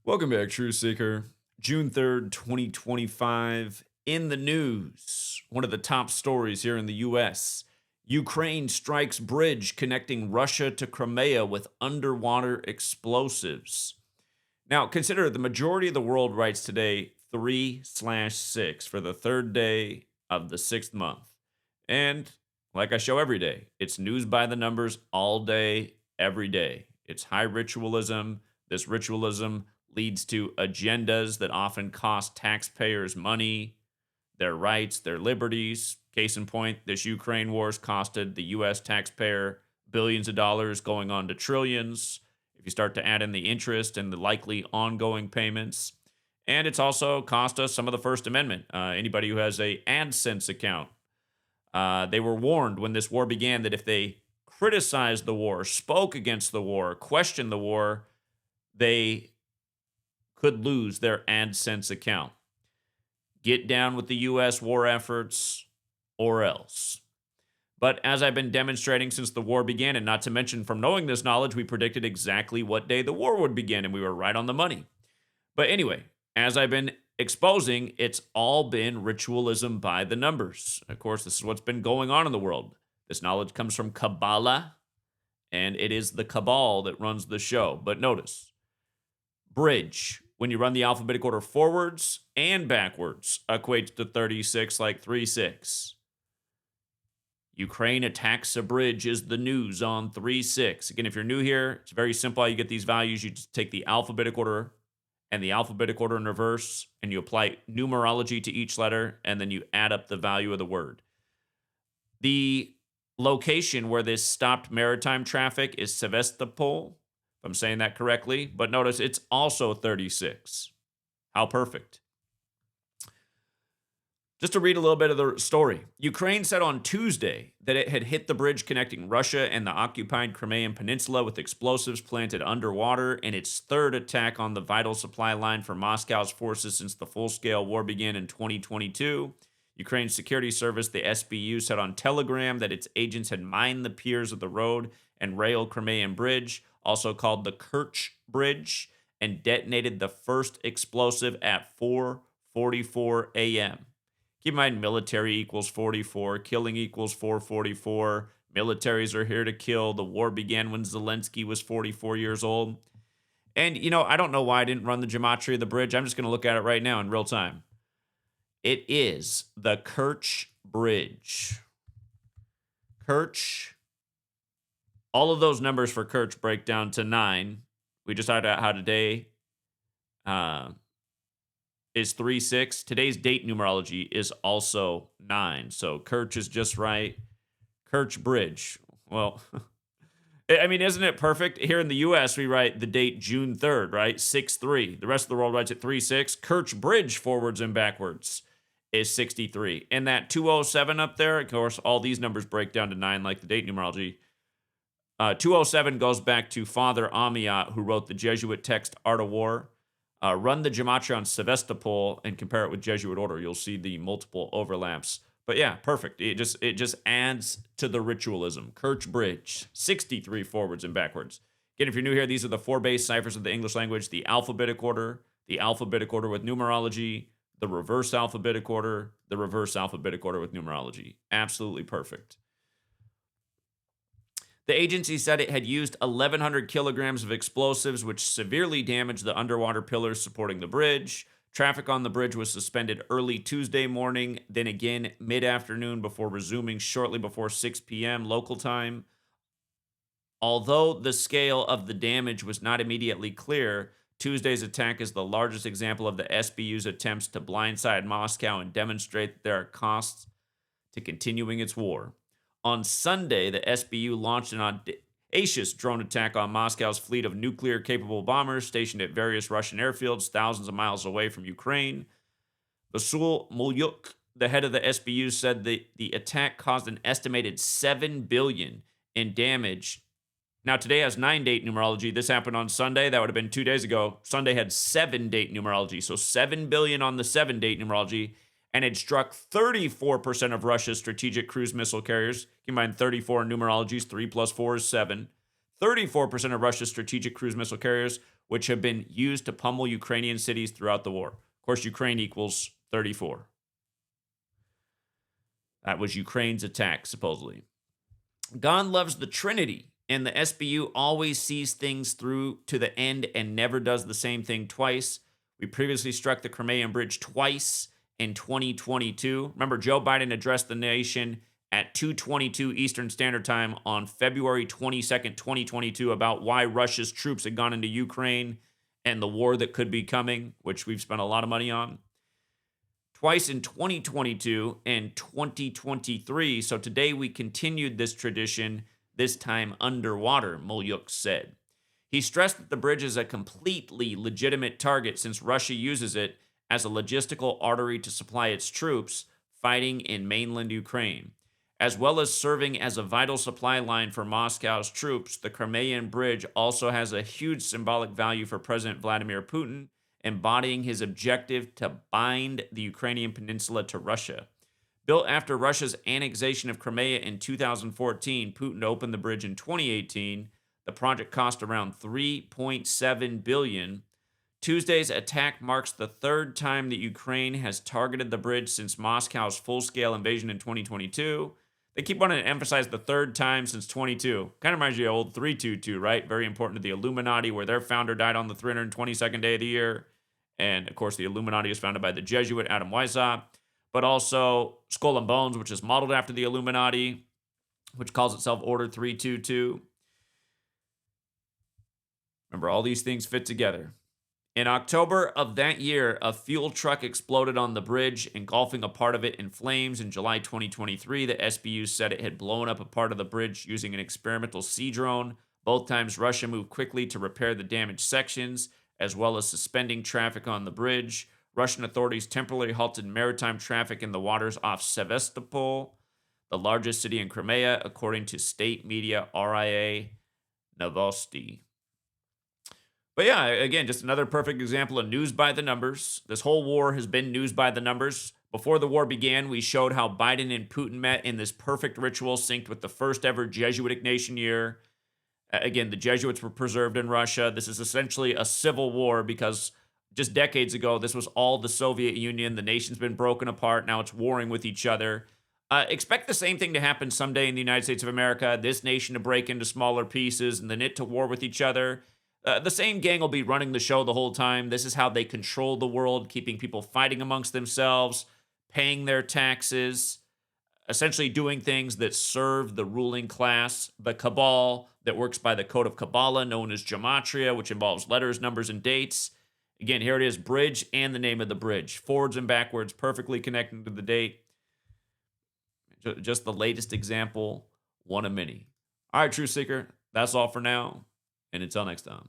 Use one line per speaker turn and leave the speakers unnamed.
Welcome back, True Seeker. June 3rd, 2025. In the news, one of the top stories here in the US. Ukraine strikes bridge connecting Russia to Crimea with underwater explosives. Now, consider the majority of the world writes today 3/6 for the third day of the sixth month. And like I show every day, it's news by the numbers all day, every day. It's high ritualism. This ritualism leads to agendas that often cost taxpayers money, their rights, their liberties. Case in point, this Ukraine war has costed the U.S. taxpayer billions of dollars going on to trillions if you start to add in the interest and the likely ongoing payments. And it's also cost us some of the First Amendment. Anybody who has a AdSense account, they were warned when this war began that if they criticized the war, spoke against the war, questioned the war, they could lose their AdSense account. Get down with the U.S. war efforts or else. But as I've been demonstrating since the war began, and not to mention from knowing this knowledge, we predicted exactly what day the war would begin, and we were right on the money. But anyway, as I've been exposing, it's all been ritualism by the numbers. Of course, this is what's been going on in the world. This knowledge comes from Kabbalah, and it is the Cabal that runs the show. But notice, bridge, when you run the alphabetic order forwards and backwards, equates to 36 like 3/6. Ukraine attacks a bridge is the news on 3/6. Again, if you're new here, it's very simple how you get these values. You just take the alphabetic order and the alphabetic order in reverse, and you apply numerology to each letter, and then you add up the value of the word. The location where this stopped maritime traffic is Sevastopol, if I'm saying that correctly, but notice it's also 36. How perfect. Just to read a little bit of the story. Ukraine said on Tuesday that it had hit the bridge connecting Russia and the occupied Crimean Peninsula with explosives planted underwater in its third attack on the vital supply line for Moscow's forces since the full-scale war began in 2022. Ukraine's security service, the SBU, said on Telegram that its agents had mined the piers of the road and rail Crimean Bridge, also called the Kerch Bridge, and detonated the first explosive at 4:44 a.m. Keep in mind, military equals 44, killing equals 444. Militaries are here to kill. The war began when Zelensky was 44 years old. And, I don't know why I didn't run the gematria of the bridge. I'm just going to look at it right now in real time. It is the Kerch Bridge. Kerch. All of those numbers for Kerch break down to 9. We just found out how today is 3/6. Today's date numerology is also 9. So Kerch is just right. Kerch Bridge. Well, I mean, isn't it perfect? Here in the U.S., we write the date June 3rd, right? 6/3. The rest of the world writes it 3/6. Kerch Bridge forwards and backwards is 63. And that 207 up there, of course, all these numbers break down to 9 like the date numerology. 207 goes back to Father Amiat, who wrote the Jesuit text Art of War. Run the gematria on Sevastopol and compare it with Jesuit order. You'll see the multiple overlaps. But yeah, perfect. It just adds to the ritualism. Kerch Bridge, 63 forwards and backwards. Again, if you're new here, these are the 4 base ciphers of the English language: the alphabetic order with numerology, the reverse alphabetic order with numerology. Absolutely perfect. The agency said it had used 1,100 kilograms of explosives, which severely damaged the underwater pillars supporting the bridge. Traffic on the bridge was suspended early Tuesday morning, then again mid-afternoon before resuming shortly before 6 p.m. local time. Although the scale of the damage was not immediately clear, Tuesday's attack is the largest example of the SBU's attempts to blindside Moscow and demonstrate that there are costs to continuing its war. On Sunday, the SBU launched an audacious drone attack on Moscow's fleet of nuclear-capable bombers stationed at various Russian airfields thousands of miles away from Ukraine. Vasyl Mulyuk, the head of the SBU, said the attack caused an estimated $7 billion in damage. Now, today has 9-date numerology. This happened on Sunday. That would have been 2 days ago. Sunday had 7-date numerology, so $7 billion on the 7-date numerology. And it struck 34% of Russia's strategic cruise missile carriers. Keep in mind, 34 in numerologies, 3 plus 4 is 7. 34% of Russia's strategic cruise missile carriers, which have been used to pummel Ukrainian cities throughout the war. Of course, Ukraine equals 34. That was Ukraine's attack, supposedly. God loves the Trinity, and the SBU always sees things through to the end and never does the same thing twice. We previously struck the Crimean Bridge twice in 2022. Remember, Joe Biden addressed the nation at 2:22 Eastern Standard Time on February 22nd, 2022, about why Russia's troops had gone into Ukraine and the war that could be coming, which we've spent a lot of money on. Twice in 2022 and 2023. So today we continued this tradition, this time underwater, Molyuk said. He stressed that the bridge is a completely legitimate target since Russia uses it as a logistical artery to supply its troops fighting in mainland Ukraine. As well as serving as a vital supply line for Moscow's troops, the Crimean Bridge also has a huge symbolic value for President Vladimir Putin, embodying his objective to bind the Ukrainian peninsula to Russia. Built after Russia's annexation of Crimea in 2014, Putin opened the bridge in 2018. The project cost around $3.7 billion. Tuesday's attack marks the third time that Ukraine has targeted the bridge since Moscow's full-scale invasion in 2022. They keep wanting to emphasize the third time since 22. Kind of reminds you of old 322, right? Very important to the Illuminati, where their founder died on the 322nd day of the year. And, of course, the Illuminati is founded by the Jesuit Adam Weishaupt. But also Skull and Bones, which is modeled after the Illuminati, which calls itself Order 322. Remember, all these things fit together. In October of that year, a fuel truck exploded on the bridge, engulfing a part of it in flames. In July 2023, the SBU said it had blown up a part of the bridge using an experimental sea drone. Both times, Russia moved quickly to repair the damaged sections, as well as suspending traffic on the bridge. Russian authorities temporarily halted maritime traffic in the waters off Sevastopol, the largest city in Crimea, according to state media RIA Novosti. But yeah, again, just another perfect example of news by the numbers. This whole war has been news by the numbers. Before the war began, we showed how Biden and Putin met in this perfect ritual synced with the first ever Jesuit Ignatian year. Again, the Jesuits were preserved in Russia. This is essentially a civil war because just decades ago, this was all the Soviet Union. The nation's been broken apart. Now it's warring with each other. Expect the same thing to happen someday in the United States of America. This nation to break into smaller pieces and then it to war with each other. The same gang will be running the show the whole time. This is how they control the world, keeping people fighting amongst themselves, paying their taxes, essentially doing things that serve the ruling class, the cabal that works by the code of Kabbalah known as Gematria, which involves letters, numbers, and dates. Again, here it is, bridge and the name of the bridge. Forwards and backwards, perfectly connecting to the date. Just the latest example, one of many. All right, Truth Seeker, that's all for now, and until next time.